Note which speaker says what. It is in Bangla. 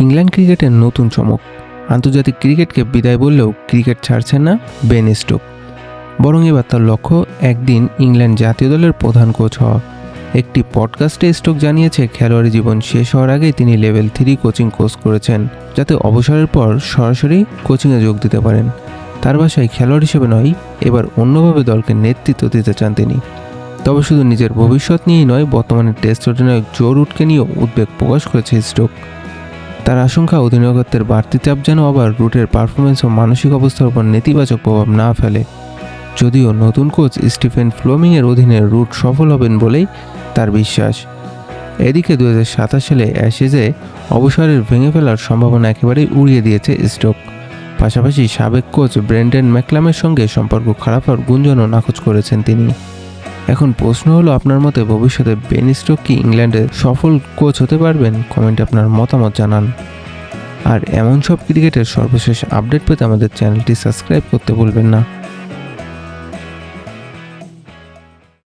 Speaker 1: ইংল্যান্ড ক্রিকেটের নতুন চমক। আন্তর্জাতিক ক্রিকেটকে বিদায় বললেও ক্রিকেট ছাড়ছেন না বেন স্টোক। বরং এবার তার লক্ষ্য একদিন ইংল্যান্ড জাতীয় দলের প্রধান কোচ হওয়া। একটি পডকাস্টে স্টোক জানিয়েছে খেলোয়াড়ি জীবন শেষ হওয়ার আগেই তিনি লেভেল 3 কোচিং কোর্স করেছেন, যাতে অবসরের পর সরাসরি কোচিংয়ে যোগ দিতে পারেন। তার ভাষায় খেলোয়াড় হিসেবে নয়, এবার অন্যভাবে দলকে নেতৃত্ব দিতে চান তিনি। তবে শুধু নিজের ভবিষ্যৎ নিয়েই নয়, বর্তমানে টেস্ট অধিনায়ক জো রুটকে নিয়েও উদ্বেগ প্রকাশ করেছে স্টোক। তার আশঙ্কা অধিনায়কত্বের বাড়তি চাপ যেন আবার রুটের পারফরমেন্স ও মানসিক অবস্থার উপর নেতিবাচক প্রভাব না ফেলে। যদিও নতুন কোচ স্টিফেন ফ্লেমিংয়ের অধীনে রুট সফল হবেন বলেই তার বিশ্বাস। এদিকে 2027 সালে অ্যাশেজে অবসরের ভেঙে ফেলার সম্ভাবনা একেবারেই উড়িয়ে দিয়েছে স্টোক। পাশাপাশি সাবেক কোচ ব্রেন্ডন ম্যাকলামের সঙ্গে সম্পর্ক খারাপ হওয়ার গুঞ্জনও নাকচ করেছেন তিনি। এখন প্রশ্ন হলো, আপনার মতে ভবিষ্যতে বেন স্টোক কি ইংল্যান্ডের সফল কোচ হতে পারবেন? কমেন্টে আপনার মতামত জানান। আর এমন সব ক্রিকেটের সর্বশেষ আপডেট পেতে আমাদের চ্যানেলটি সাবস্ক্রাইব করতে ভুলবেন না।